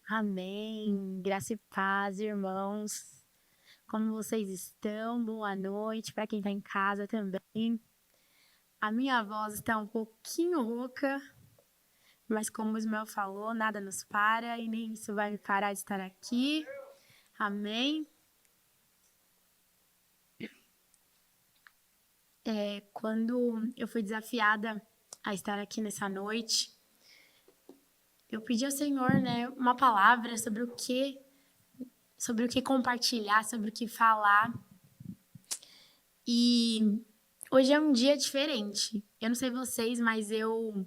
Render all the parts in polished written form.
Amém. Graça e paz, irmãos. Como vocês estão? Boa noite para quem está em casa também. A minha voz está um pouquinho rouca, mas como o Ismael falou, nada nos para e nem isso vai me parar de estar aqui. Amém. Quando eu fui desafiada a estar aqui nessa noite, eu pedi ao Senhor, uma palavra sobre o que compartilhar, sobre o que falar. E hoje é um dia diferente. Eu não sei vocês, mas eu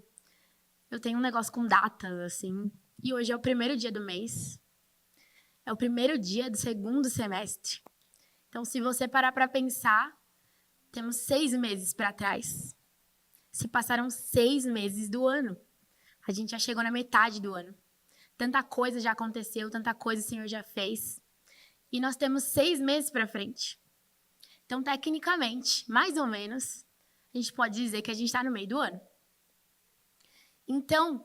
tenho um negócio com datas, assim. E hoje é o primeiro dia do mês. É o primeiro dia do segundo semestre. Então, se você parar para pensar, temos 6 meses para trás. Se passaram 6 meses do ano. A gente já chegou na metade do ano. Tanta coisa já aconteceu, tanta coisa o Senhor já fez. E nós temos 6 meses para frente. Então, tecnicamente, mais ou menos, a gente pode dizer que a gente está no meio do ano. Então,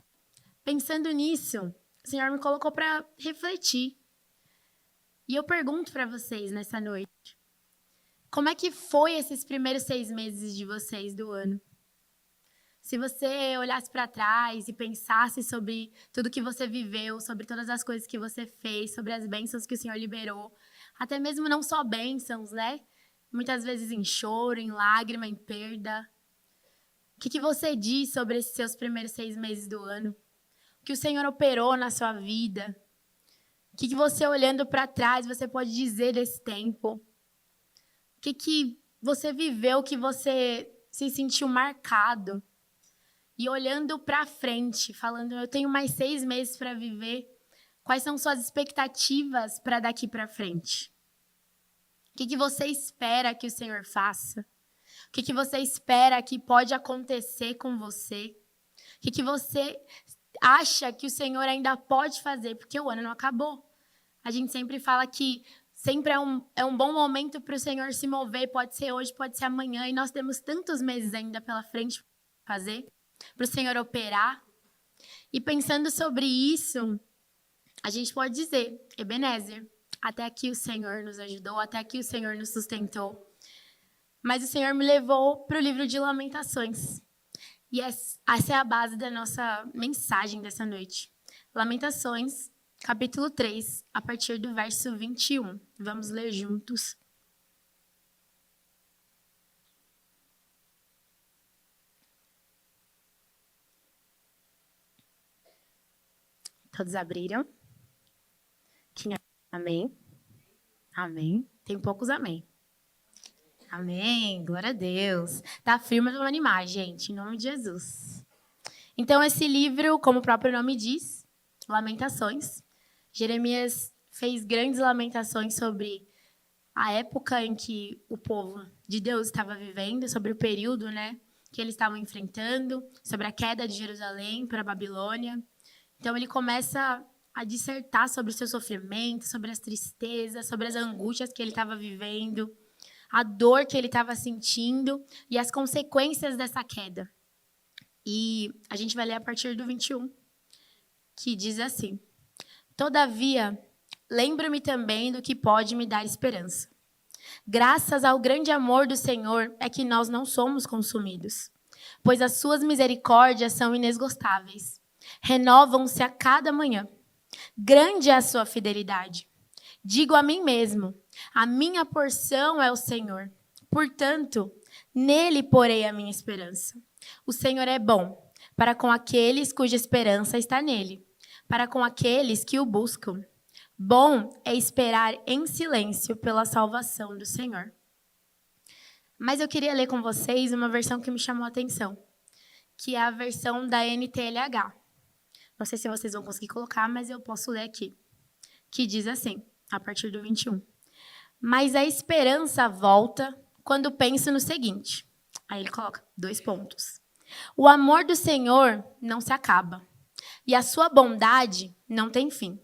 pensando nisso, o Senhor me colocou para refletir. E eu pergunto para vocês nessa noite, como é que foi esses primeiros 6 meses de vocês do ano? Se você olhasse para trás e pensasse sobre tudo que você viveu, sobre todas as coisas que você fez, sobre as bênçãos que o Senhor liberou, até mesmo não só bênçãos, né? Muitas vezes em choro, em lágrima, em perda. O que você diz sobre esses seus primeiros 6 meses do ano? O que o Senhor operou na sua vida? O que você, olhando para trás, você pode dizer desse tempo? O que você viveu, que você se sentiu marcado? E olhando para frente, falando, eu tenho mais 6 meses para viver. Quais são suas expectativas para daqui para frente? O que você espera que o Senhor faça? O que você espera que pode acontecer com você? O que você acha que o Senhor ainda pode fazer? Porque o ano não acabou. A gente sempre fala que sempre é um bom momento para o Senhor se mover. Pode ser hoje, pode ser amanhã. E nós temos tantos meses ainda pela frente para fazer, para o Senhor operar. E pensando sobre isso, a gente pode dizer, Ebenezer, até aqui o Senhor nos ajudou, até aqui o Senhor nos sustentou. Mas o Senhor me levou para o livro de Lamentações. E essa é a base da nossa mensagem dessa noite. Lamentações, capítulo 3, a partir do verso 21. Vamos ler juntos. Todos abriram? Amém? Amém. Tem poucos amém. Amém. Glória a Deus. Tá firme, mas vamos animar, gente, em nome de Jesus. Então, esse livro, como o próprio nome diz, Lamentações. Jeremias fez grandes lamentações sobre a época em que o povo de Deus estava vivendo, sobre o período, que eles estavam enfrentando, sobre a queda de Jerusalém para a Babilônia. Então, ele começa a dissertar sobre o seu sofrimento, sobre as tristezas, sobre as angústias que ele estava vivendo, a dor que ele estava sentindo e as consequências dessa queda. E a gente vai ler a partir do 21, que diz assim: Todavia, lembro-me também do que pode me dar esperança. Graças ao grande amor do Senhor é que nós não somos consumidos, pois as suas misericórdias são inesgotáveis. Renovam-se a cada manhã. Grande é a sua fidelidade. Digo a mim mesmo, a minha porção é o Senhor. Portanto, nele porei a minha esperança. O Senhor é bom para com aqueles cuja esperança está nele, para com aqueles que o buscam. Bom é esperar em silêncio pela salvação do Senhor. Mas eu queria ler com vocês uma versão que me chamou a atenção, que é a versão da NTLH. Não sei se vocês vão conseguir colocar, mas eu posso ler aqui. Que diz assim, a partir do 21. Mas a esperança volta quando penso no seguinte. Aí ele coloca 2 pontos. O amor do Senhor não se acaba, e a sua bondade não tem fim.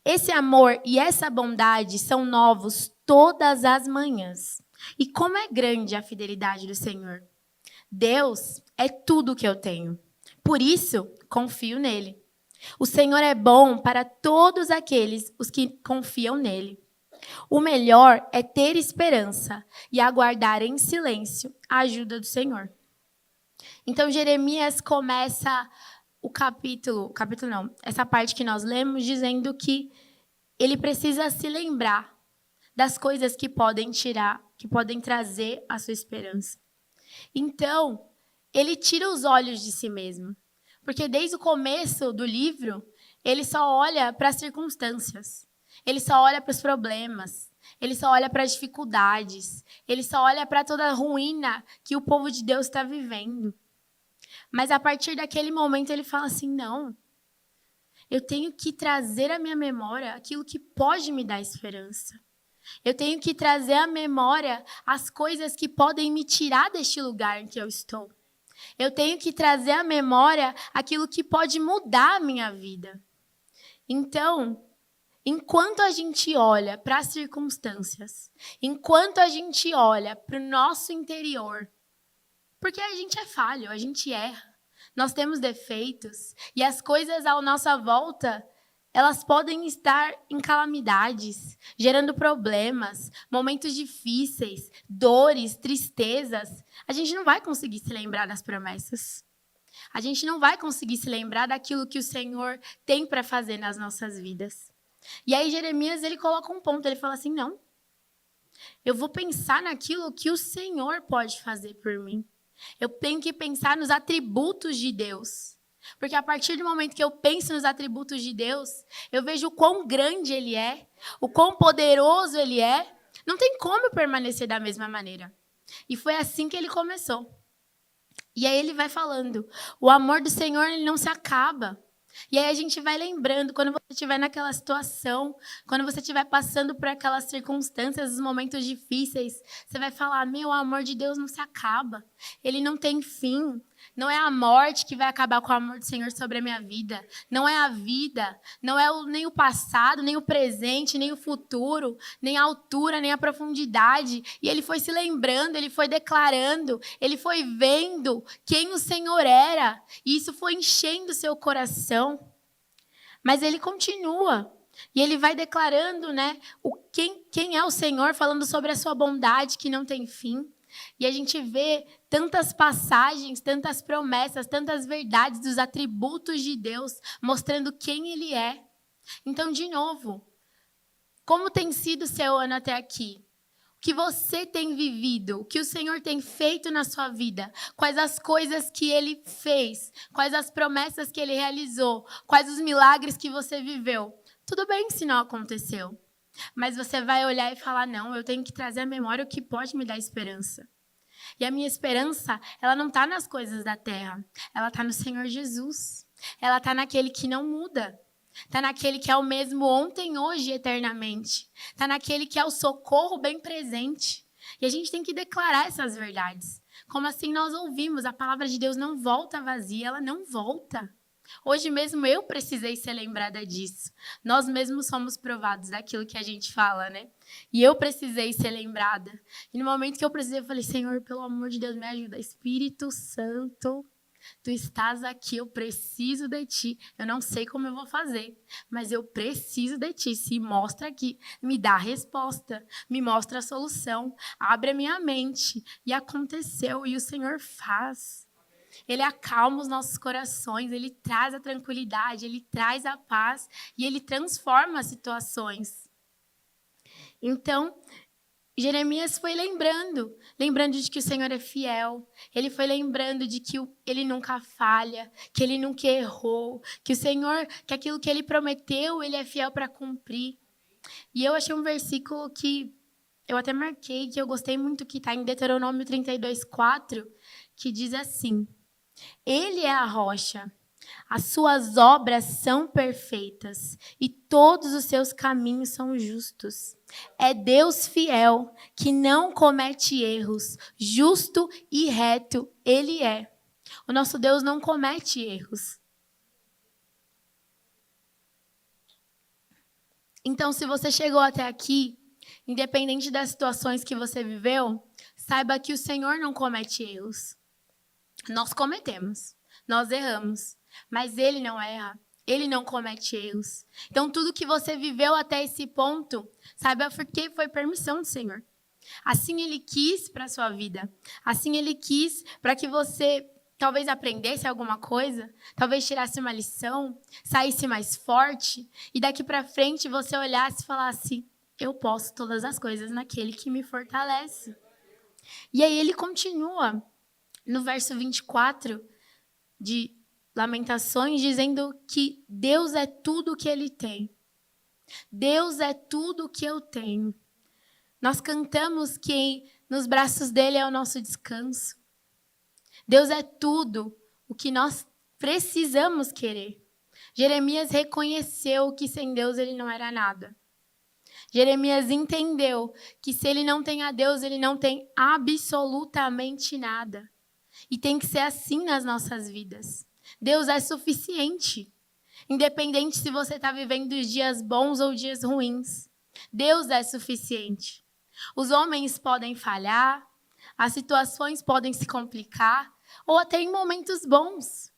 Esse amor e essa bondade são novos todas as manhãs. E como é grande a fidelidade do Senhor. Deus é tudo o que eu tenho. Por isso, confio nele. O Senhor é bom para todos aqueles os que confiam nele. O melhor é ter esperança e aguardar em silêncio a ajuda do Senhor. Então, Jeremias começa capítulo não, essa parte que nós lemos, dizendo que ele precisa se lembrar das coisas que podem trazer a sua esperança. Então, ele tira os olhos de si mesmo. Porque desde o começo do livro, ele só olha para as circunstâncias. Ele só olha para os problemas. Ele só olha para as dificuldades. Ele só olha para toda a ruína que o povo de Deus está vivendo. Mas a partir daquele momento ele fala assim, não, eu tenho que trazer à minha memória aquilo que pode me dar esperança. Eu tenho que trazer à memória as coisas que podem me tirar deste lugar em que eu estou. Eu tenho que trazer à memória aquilo que pode mudar a minha vida. Então, enquanto a gente olha para as circunstâncias, enquanto a gente olha para o nosso interior, porque a gente é falho, a gente erra, nós temos defeitos, e as coisas à nossa volta, elas podem estar em calamidades, gerando problemas, momentos difíceis, dores, tristezas. A gente não vai conseguir se lembrar das promessas. A gente não vai conseguir se lembrar daquilo que o Senhor tem para fazer nas nossas vidas. E aí Jeremias, ele coloca um ponto, ele fala assim, não, eu vou pensar naquilo que o Senhor pode fazer por mim. Eu tenho que pensar nos atributos de Deus. Porque a partir do momento que eu penso nos atributos de Deus, eu vejo o quão grande Ele é, o quão poderoso Ele é. Não tem como eu permanecer da mesma maneira. E foi assim que ele começou. E aí ele vai falando, o amor do Senhor ele não se acaba. E aí a gente vai lembrando, quando você estiver naquela situação, quando você estiver passando por aquelas circunstâncias, os momentos difíceis, você vai falar, o amor de Deus não se acaba. Ele não tem fim. Não é a morte que vai acabar com o amor do Senhor sobre a minha vida. Não é a vida. Não é nem o passado, nem o presente, nem o futuro, nem a altura, nem a profundidade. E ele foi se lembrando, ele foi declarando, ele foi vendo quem o Senhor era. E isso foi enchendo seu coração. Mas ele continua. E ele vai declarando, quem é o Senhor, falando sobre a sua bondade que não tem fim. E a gente vê tantas passagens, tantas promessas, tantas verdades dos atributos de Deus, mostrando quem Ele é. Então, de novo, como tem sido o seu ano até aqui? O que você tem vivido? O que o Senhor tem feito na sua vida? Quais as coisas que Ele fez? Quais as promessas que Ele realizou? Quais os milagres que você viveu? Tudo bem se não aconteceu. Mas você vai olhar e falar, não, eu tenho que trazer à memória o que pode me dar esperança. E a minha esperança, ela não está nas coisas da terra. Ela está no Senhor Jesus. Ela está naquele que não muda. Está naquele que é o mesmo ontem, hoje e eternamente. Está naquele que é o socorro bem presente. E a gente tem que declarar essas verdades. Como assim nós ouvimos, a palavra de Deus não volta vazia, ela não volta. Hoje mesmo eu precisei ser lembrada disso. Nós mesmos somos provados daquilo que a gente fala, E eu precisei ser lembrada. E no momento que eu precisei, eu falei, Senhor, pelo amor de Deus, me ajuda. Espírito Santo, Tu estás aqui, eu preciso de Ti. Eu não sei como eu vou fazer, mas eu preciso de Ti. Se mostra aqui, me dá a resposta, me mostra a solução, abre a minha mente. E aconteceu, e o Senhor faz. Ele acalma os nossos corações, Ele traz a tranquilidade, Ele traz a paz e Ele transforma as situações. Então, Jeremias foi lembrando de que o Senhor é fiel. Ele foi lembrando de que Ele nunca falha, que Ele nunca errou, que o Senhor, que aquilo que Ele prometeu, Ele é fiel para cumprir. E eu achei um versículo que eu até marquei, que eu gostei muito, que está em Deuteronômio 32:4, que diz assim: Ele é a rocha, as suas obras são perfeitas e todos os seus caminhos são justos. É Deus fiel, que não comete erros, justo e reto Ele é. O nosso Deus não comete erros. Então, se você chegou até aqui, independente das situações que você viveu, saiba que o Senhor não comete erros. Nós cometemos, nós erramos, mas Ele não erra. Ele não comete erros. Então, tudo que você viveu até esse ponto, saiba porque foi permissão do Senhor. Assim Ele quis para a sua vida. Assim Ele quis para que você talvez aprendesse alguma coisa, talvez tirasse uma lição, saísse mais forte e daqui para frente você olhasse e falasse: eu posso todas as coisas naquele que me fortalece. E aí ele continua no verso 24 de Lamentações, dizendo que Deus é tudo o que Ele tem. Deus é tudo o que eu tenho. Nós cantamos que nos braços dele é o nosso descanso. Deus é tudo o que nós precisamos querer. Jeremias reconheceu que sem Deus ele não era nada. Jeremias entendeu que se ele não tem a Deus, ele não tem absolutamente nada. E tem que ser assim nas nossas vidas. Deus é suficiente. Independente se você está vivendo dias bons ou dias ruins. Deus é suficiente. Os homens podem falhar, as situações podem se complicar, ou até em momentos bons.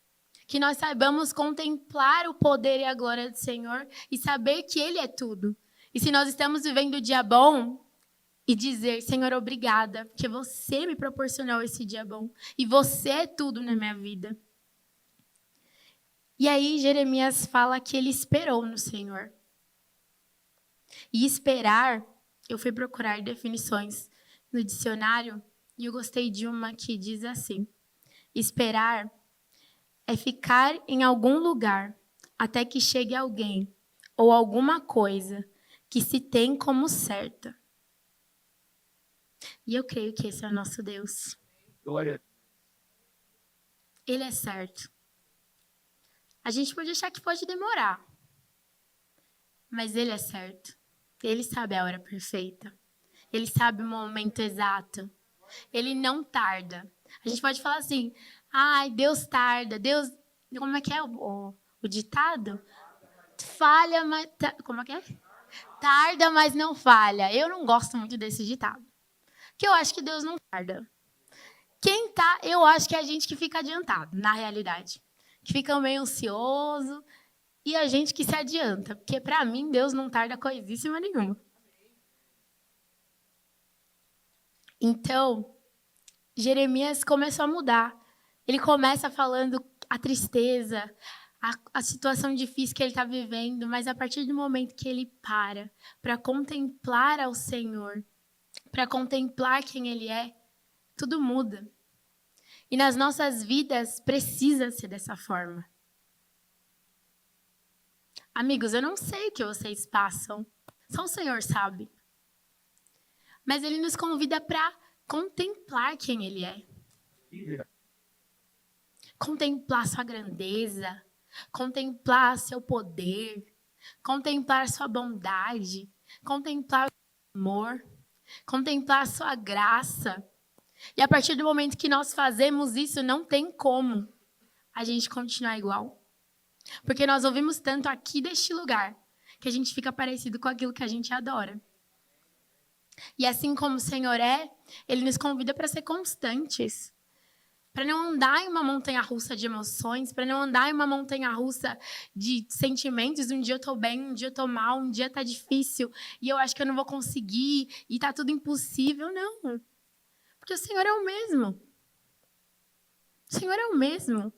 Que nós saibamos contemplar o poder e a glória do Senhor e saber que Ele é tudo. E se nós estamos vivendo o dia bom, e dizer: Senhor, obrigada, porque você me proporcionou esse dia bom. E você é tudo na minha vida. E aí Jeremias fala que ele esperou no Senhor. E esperar, eu fui procurar definições no dicionário e eu gostei de uma que diz assim: esperar é ficar em algum lugar até que chegue alguém ou alguma coisa que se tem como certa. E eu creio que esse é o nosso Deus. Glória. Ele é certo. A gente pode achar que pode demorar, mas Ele é certo. Ele sabe a hora perfeita. Ele sabe o momento exato. Ele não tarda. A gente pode falar assim: ai, Deus tarda. Deus. Como é que é o ditado? Falha, mas. Como é que é? Tarda, mas não falha. Eu não gosto muito desse ditado. Porque eu acho que Deus não tarda. Eu acho que é a gente que fica adiantado, na realidade. Que fica meio ansioso e a gente que se adianta. Porque, para mim, Deus não tarda coisíssima nenhuma. Então, Jeremias começou a mudar. Ele começa falando a tristeza, a situação difícil que ele está vivendo, mas a partir do momento que ele para contemplar ao Senhor, para contemplar quem Ele é, tudo muda. E nas nossas vidas precisa ser dessa forma. Amigos, eu não sei o que vocês passam, só o Senhor sabe. Mas Ele nos convida para contemplar quem Ele é. Contemplar sua grandeza, contemplar seu poder, contemplar sua bondade, contemplar o amor, contemplar sua graça. E a partir do momento que nós fazemos isso, não tem como a gente continuar igual. Porque nós ouvimos tanto aqui deste lugar, que a gente fica parecido com aquilo que a gente adora. E assim como o Senhor é, Ele nos convida para ser constantes. Para não andar em uma montanha-russa de emoções, para não andar em uma montanha-russa de sentimentos. Um dia eu estou bem, um dia eu estou mal, um dia está difícil, e eu acho que eu não vou conseguir, e está tudo impossível. Não. Porque o Senhor é o mesmo. O Senhor é o mesmo.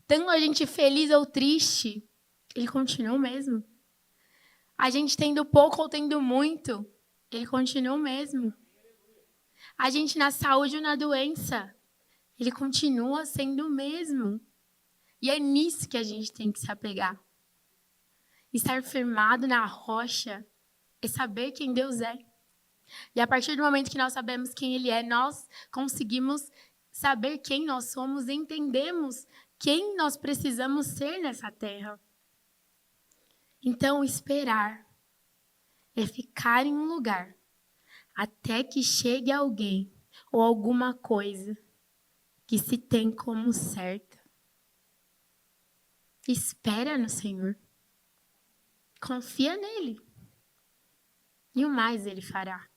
Tanto a gente feliz ou triste, Ele continua o mesmo. A gente tendo pouco ou tendo muito, Ele continua o mesmo. A gente na saúde ou na doença, Ele continua sendo o mesmo. E é nisso que a gente tem que se apegar. Estar firmado na rocha é saber quem Deus é. E a partir do momento que nós sabemos quem Ele é, nós conseguimos saber quem nós somos e entendemos quem nós precisamos ser nessa terra. Então, esperar é ficar em um lugar até que chegue alguém ou alguma coisa que se tem como certa. Espera no Senhor. Confia nele. E o mais Ele fará.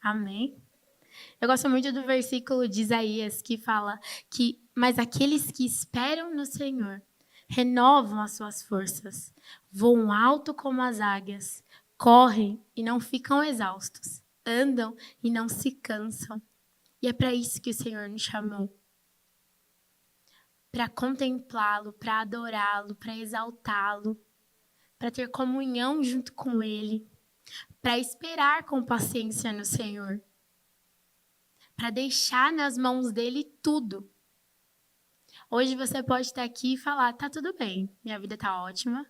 Amém? Eu gosto muito do versículo de Isaías que fala que, mas aqueles que esperam no Senhor renovam as suas forças, voam alto como as águias, correm e não ficam exaustos, andam e não se cansam. E é para isso que o Senhor nos chamou. Para contemplá-lo, para adorá-lo, para exaltá-lo, para ter comunhão junto com Ele, para esperar com paciência no Senhor, para deixar nas mãos dele tudo. Hoje você pode estar aqui e falar, tá tudo bem, minha vida tá ótima,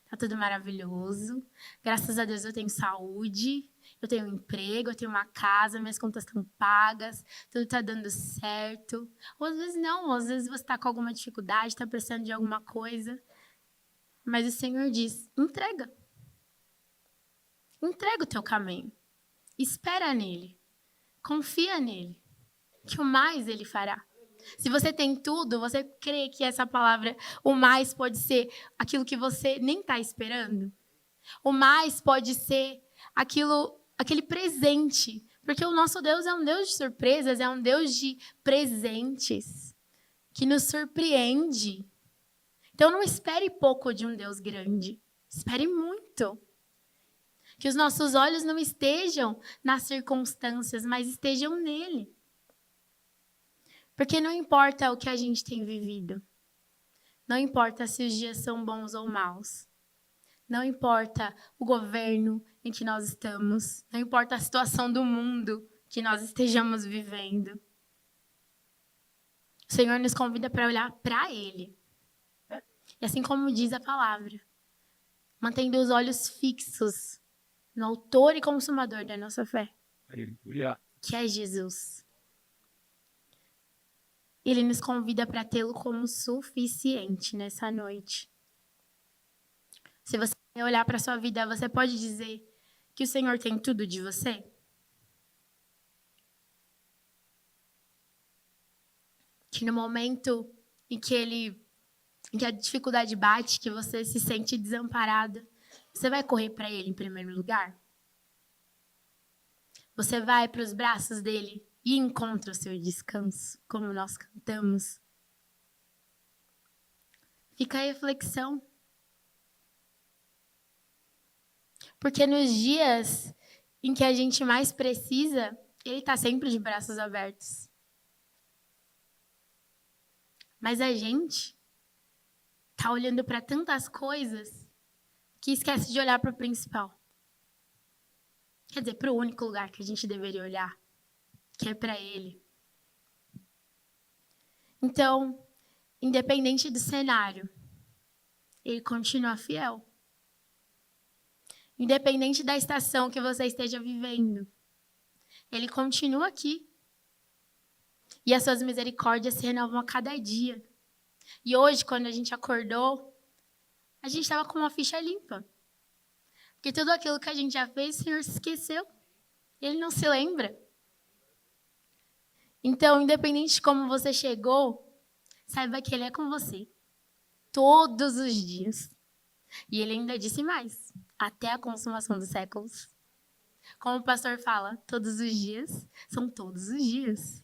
tá tudo maravilhoso, graças a Deus eu tenho saúde, eu tenho um emprego, eu tenho uma casa, minhas contas estão pagas, tudo tá dando certo. Ou às vezes não, às vezes você tá com alguma dificuldade, tá precisando de alguma coisa, mas o Senhor diz, entrega. Entrega o teu caminho, espera nele, confia nele, que o mais ele fará. Se você tem tudo, você crê que essa palavra, o mais, pode ser aquilo que você nem está esperando? O mais pode ser aquele presente. Porque o nosso Deus é um Deus de surpresas, é um Deus de presentes, que nos surpreende. Então não espere pouco de um Deus grande, espere muito. Que os nossos olhos não estejam nas circunstâncias, mas estejam nele. Porque não importa o que a gente tem vivido. Não importa se os dias são bons ou maus. Não importa o governo em que nós estamos. Não importa a situação do mundo que nós estejamos vivendo. O Senhor nos convida para olhar para Ele. E assim como diz a palavra, mantendo os olhos fixos no autor e consumador da nossa fé, que é Jesus. Ele nos convida para tê-lo como suficiente nessa noite. Se você olhar para a sua vida, você pode dizer que o Senhor tem tudo de você? Que no momento em que a dificuldade bate, que você se sente desamparada, você vai correr para Ele em primeiro lugar? Você vai para os braços dele e encontra o seu descanso, como nós cantamos? Fica a reflexão. Porque nos dias em que a gente mais precisa, ele está sempre de braços abertos. Mas a gente está olhando para tantas coisas que esquece de olhar para o principal. Quer dizer, para o único lugar que a gente deveria olhar, que é para ele. Então, independente do cenário, ele continua fiel. Independente da estação que você esteja vivendo, ele continua aqui. E as suas misericórdias se renovam a cada dia. E hoje, quando a gente acordou, a gente estava com uma ficha limpa. Porque tudo aquilo que a gente já fez, o Senhor se esqueceu. Ele não se lembra. Então, independente de como você chegou, saiba que Ele é com você. Todos os dias. E Ele ainda disse mais. Até a consumação dos séculos. Como o pastor fala, todos os dias são todos os dias.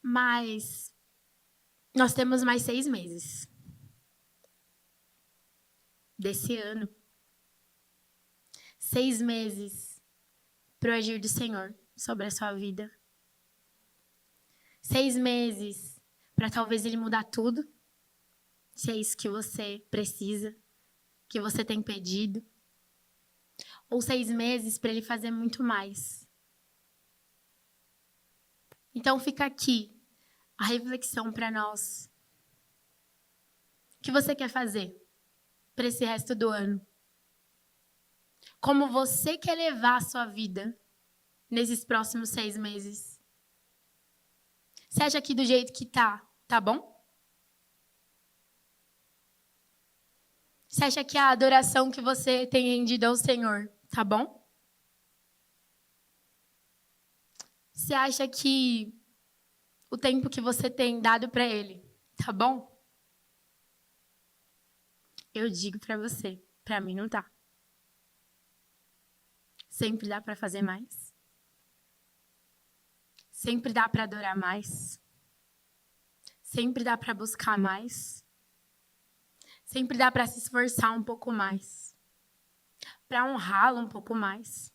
Mas nós temos mais 6 meses desse ano. 6 meses para o agir do Senhor sobre a sua vida. 6 meses para talvez Ele mudar tudo. Se é isso que você precisa, que você tem pedido. Ou 6 meses para Ele fazer muito mais. Então fica aqui a reflexão para nós. O que você quer fazer para esse resto do ano? Como você quer levar a sua vida nesses próximos 6 meses? Você acha que do jeito que tá bom? Você acha que a adoração que você tem rendido ao Senhor tá bom? Você acha que o tempo que você tem dado para Ele tá bom? Eu digo para você, para mim não tá. Sempre dá para fazer mais. Sempre dá para adorar mais. Sempre dá para buscar mais. Sempre dá para se esforçar um pouco mais. Para honrá-lo um pouco mais.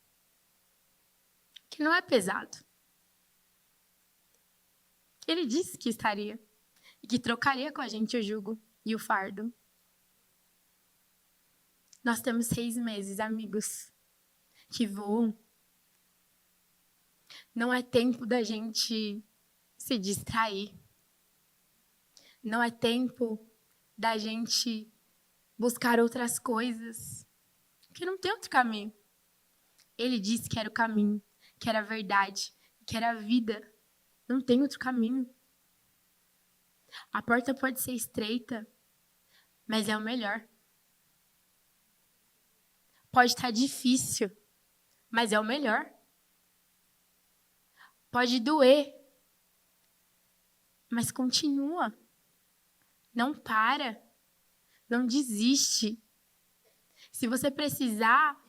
Que não é pesado. Ele disse que estaria. E que trocaria com a gente o jugo e o fardo. Nós temos 6 meses, amigos, que voam. Não é tempo da gente se distrair. Não é tempo da gente buscar outras coisas. Porque não tem outro caminho. Ele disse que era o caminho, que era a verdade, que era a vida. Não tem outro caminho. A porta pode ser estreita, mas é o melhor. Pode estar difícil, mas é o melhor. Pode doer, mas continua. Não para. Não desiste. Se você precisar,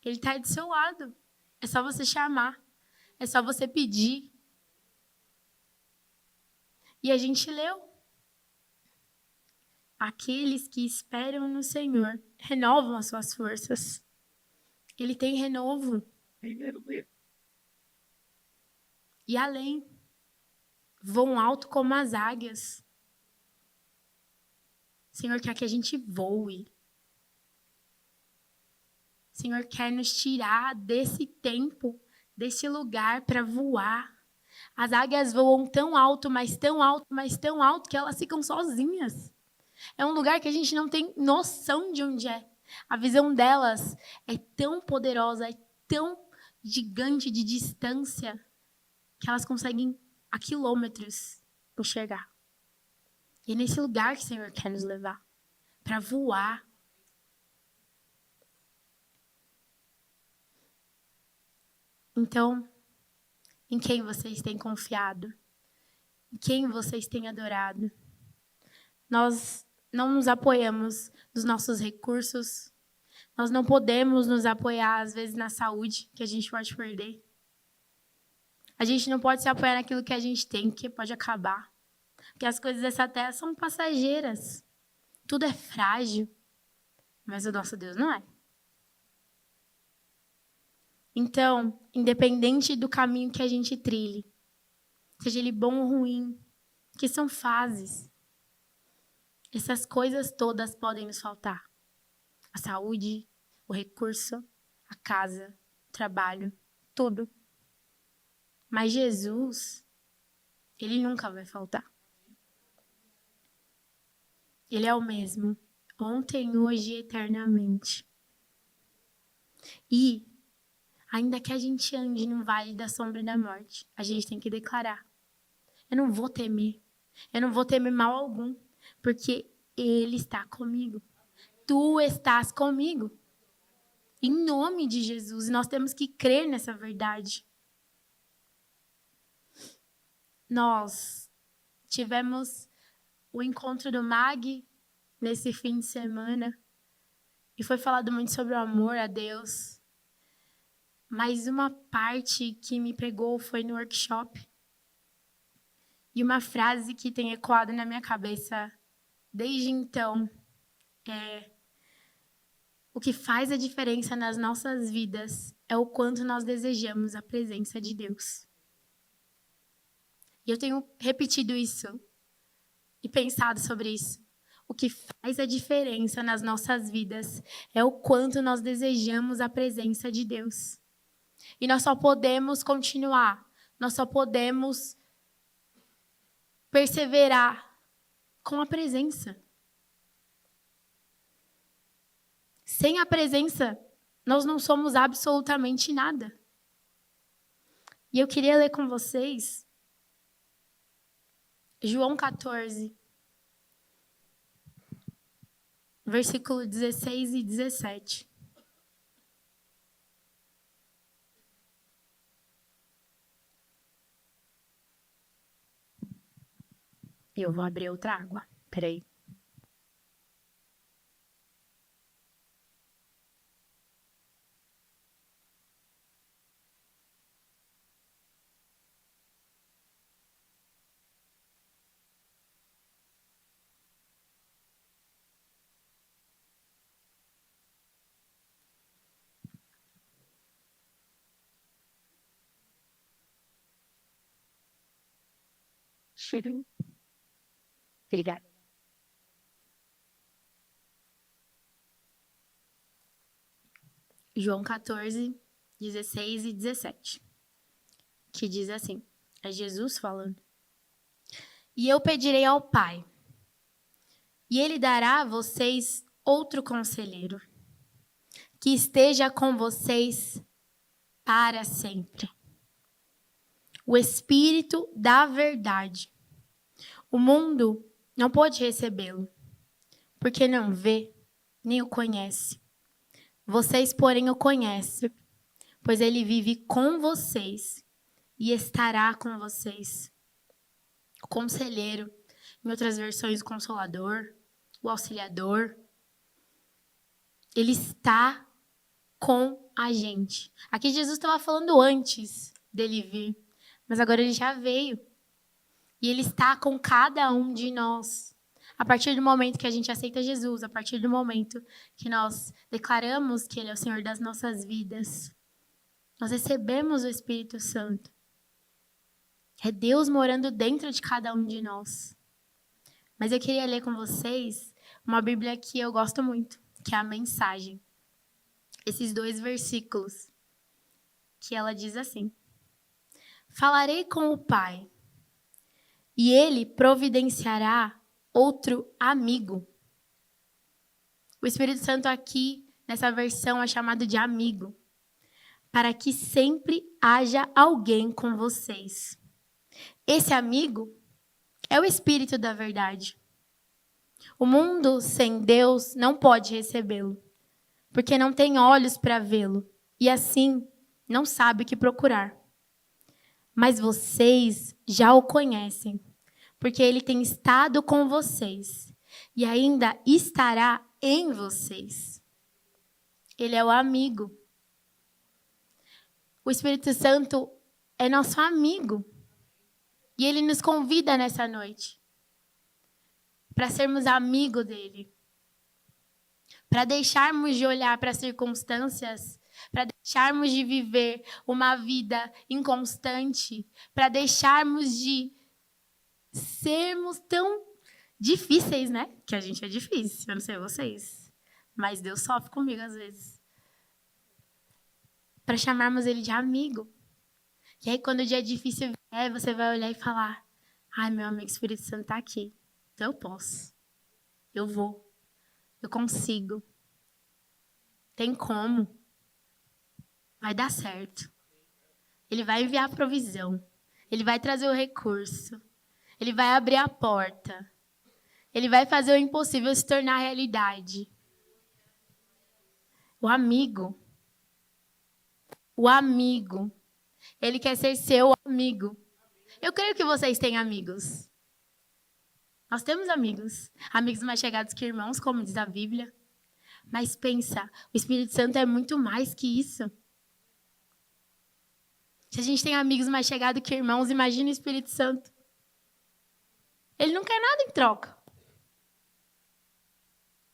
ele está do seu lado. É só você chamar. É só você pedir. E a gente leu. Aqueles que esperam no Senhor renovam as suas forças. Ele tem renovo. E além, voam alto como as águias. O Senhor quer que a gente voe. O Senhor quer nos tirar desse tempo, desse lugar para voar. As águias voam tão alto, mas tão alto, mas tão alto que elas ficam sozinhas. É um lugar que a gente não tem noção de onde é. A visão delas é tão poderosa, é tão gigante de distância, que elas conseguem a quilômetros enxergar. E é nesse lugar que o Senhor quer nos levar, para voar. Então, em quem vocês têm confiado? Em quem vocês têm adorado? Nós não nos apoiamos nos nossos recursos. Nós não podemos nos apoiar, às vezes, na saúde, que a gente pode perder. A gente não pode se apoiar naquilo que a gente tem, que pode acabar. Porque as coisas dessa terra são passageiras. Tudo é frágil. Mas o nosso Deus não é. Então, independente do caminho que a gente trilhe, seja ele bom ou ruim, que são fases, essas coisas todas podem nos faltar. A saúde, o recurso, a casa, o trabalho, tudo. Mas Jesus, ele nunca vai faltar. Ele é o mesmo, ontem, hoje e eternamente. E, ainda que a gente ande no vale da sombra da morte, a gente tem que declarar: eu não vou temer. Eu não vou temer mal algum, porque Ele está comigo. Tu estás comigo. Em nome de Jesus. E nós temos que crer nessa verdade. Nós tivemos o encontro do MAG nesse fim de semana. E foi falado muito sobre o amor a Deus. Mas uma parte que me pegou foi no workshop. E uma frase que tem ecoado na minha cabeça desde então é: o que faz a diferença nas nossas vidas é o quanto nós desejamos a presença de Deus. E eu tenho repetido isso e pensado sobre isso. O que faz a diferença nas nossas vidas é o quanto nós desejamos a presença de Deus. E nós só podemos continuar, nós só podemos perseverar com a presença. Sem a presença, nós não somos absolutamente nada. E eu queria ler com vocês João 14, versículo 16 e 17. Eu vou abrir outra água. Peraí. Obrigada. João 14, 16 e 17. Que diz assim, é Jesus falando. E eu pedirei ao Pai, e Ele dará a vocês outro conselheiro, que esteja com vocês para sempre. O Espírito da verdade. O mundo não pode recebê-lo, porque não vê, nem o conhece. Vocês, porém, o conhecem, pois ele vive com vocês e estará com vocês. O conselheiro, em outras versões, o consolador, o auxiliador, ele está com a gente. Aqui Jesus estava falando antes dele vir, mas agora ele já veio. E ele está com cada um de nós. A partir do momento que a gente aceita Jesus, a partir do momento que nós declaramos que ele é o Senhor das nossas vidas, nós recebemos o Espírito Santo. É Deus morando dentro de cada um de nós. Mas eu queria ler com vocês uma Bíblia que eu gosto muito, que é a Mensagem. Esses 2 versículos, que ela diz assim: Falarei com o Pai, e Ele providenciará outro amigo. O Espírito Santo aqui, nessa versão, é chamado de amigo, para que sempre haja alguém com vocês. Esse amigo é o Espírito da verdade. O mundo sem Deus não pode recebê-lo, porque não tem olhos para vê-lo, e assim não sabe o que procurar. Mas vocês já o conhecem, porque ele tem estado com vocês e ainda estará em vocês. Ele é o amigo. O Espírito Santo é nosso amigo. E ele nos convida nessa noite para sermos amigos dele. Para deixarmos de olhar para as circunstâncias, para deixarmos de viver uma vida inconstante, para deixarmos de sermos tão difíceis, né? Que a gente é difícil, eu não sei vocês. Mas Deus sofre comigo às vezes. Para chamarmos ele de amigo. E aí quando o dia difícil vier, você vai olhar e falar: ai, meu amigo Espírito Santo está aqui. Então eu posso. Eu vou. Eu consigo. Tem como. Vai dar certo. Ele vai enviar a provisão. Ele vai trazer o recurso. Ele vai abrir a porta. Ele vai fazer o impossível se tornar realidade. O amigo. O amigo. Ele quer ser seu amigo. Eu creio que vocês têm amigos. Nós temos amigos. Amigos mais chegados que irmãos, como diz a Bíblia. Mas pensa, o Espírito Santo é muito mais que isso. Se a gente tem amigos mais chegados que irmãos, imagina o Espírito Santo. Ele não quer nada em troca.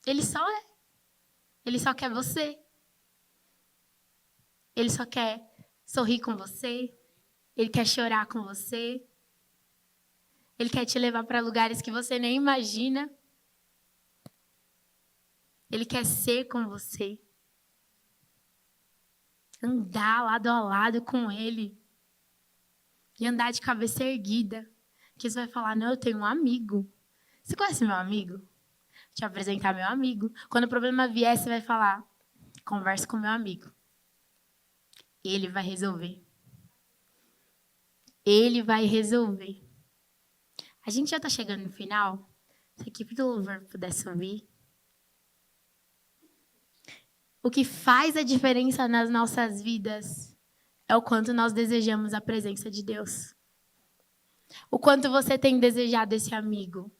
Ele só é. Ele só quer você. Ele só quer sorrir com você. Ele quer chorar com você. Ele quer te levar para lugares que você nem imagina. Ele quer ser com você. Andar lado a lado com ele. E andar de cabeça erguida. Que você vai falar: não, eu tenho um amigo. Você conhece meu amigo? Vou te apresentar meu amigo. Quando o problema vier, você vai falar: converse com meu amigo. Ele vai resolver. Ele vai resolver. A gente já está chegando no final. Se a equipe do louvor pudesse subir. O que faz a diferença nas nossas vidas é o quanto nós desejamos a presença de Deus. O quanto você tem desejado esse amigo.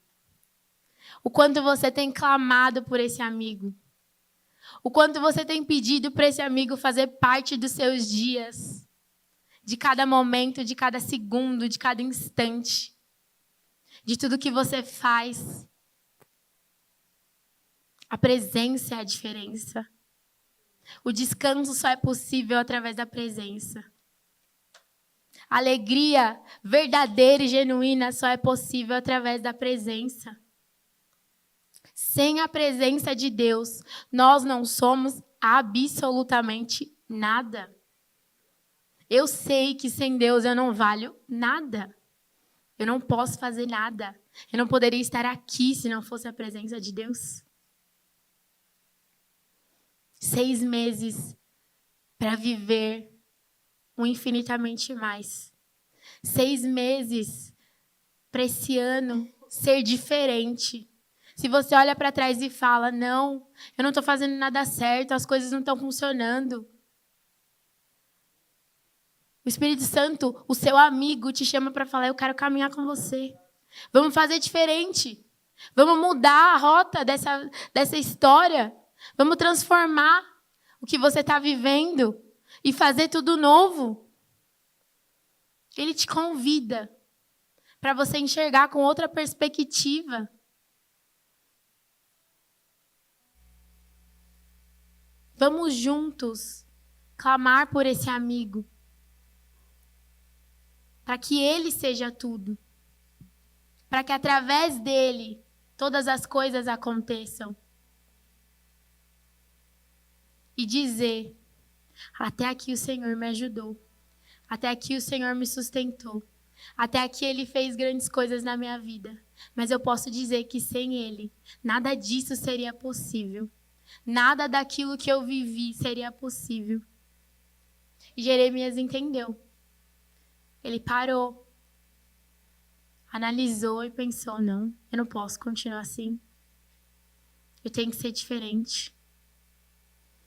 O quanto você tem clamado por esse amigo. O quanto você tem pedido para esse amigo fazer parte dos seus dias. De cada momento, de cada segundo, de cada instante. De tudo que você faz. A presença é a diferença. O descanso só é possível através da presença. Alegria verdadeira e genuína só é possível através da presença. Sem a presença de Deus, nós não somos absolutamente nada. Eu sei que sem Deus eu não valho nada. Eu não posso fazer nada. Eu não poderia estar aqui se não fosse a presença de Deus. 6 meses para viver o infinitamente mais. 6 meses para esse ano ser diferente. Se você olha para trás e fala, não, eu não estou fazendo nada certo, as coisas não estão funcionando. O Espírito Santo, o seu amigo, te chama para falar, eu quero caminhar com você. Vamos fazer diferente. Vamos mudar a rota dessa história. Vamos transformar o que você está vivendo e fazer tudo novo. Ele te convida para você enxergar com outra perspectiva. Vamos juntos clamar por esse amigo. Para que ele seja tudo. Para que através dele todas as coisas aconteçam. E dizer, até aqui o Senhor me ajudou. Até aqui o Senhor me sustentou. Até aqui Ele fez grandes coisas na minha vida. Mas eu posso dizer que sem Ele, nada disso seria possível. Nada daquilo que eu vivi seria possível. E Jeremias entendeu. Ele parou, analisou e pensou, não, eu não posso continuar assim. Eu tenho que ser diferente.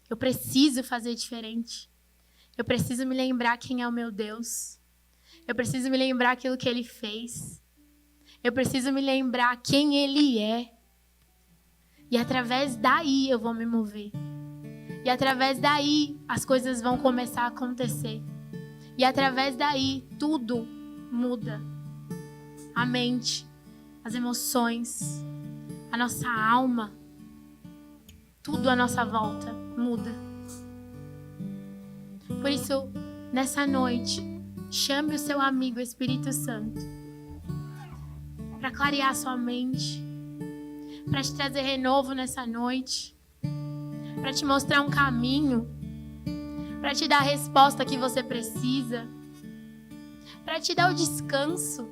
Eu preciso fazer diferente. Eu preciso me lembrar quem é o meu Deus. Eu preciso me lembrar aquilo que Ele fez. Eu preciso me lembrar quem Ele é. E através daí eu vou me mover. E através daí as coisas vão começar a acontecer. E através daí tudo muda. A mente, as emoções, a nossa alma, tudo à nossa volta muda. Por isso, nessa noite, chame o seu amigo Espírito Santo para clarear sua mente, para te trazer renovo nessa noite, para te mostrar um caminho, para te dar a resposta que você precisa, para te dar o descanso,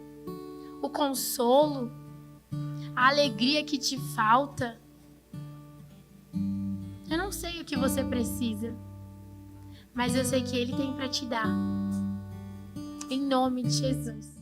o consolo, a alegria que te falta. Eu não sei o que você precisa, mas eu sei que Ele tem para te dar. Em nome de Jesus.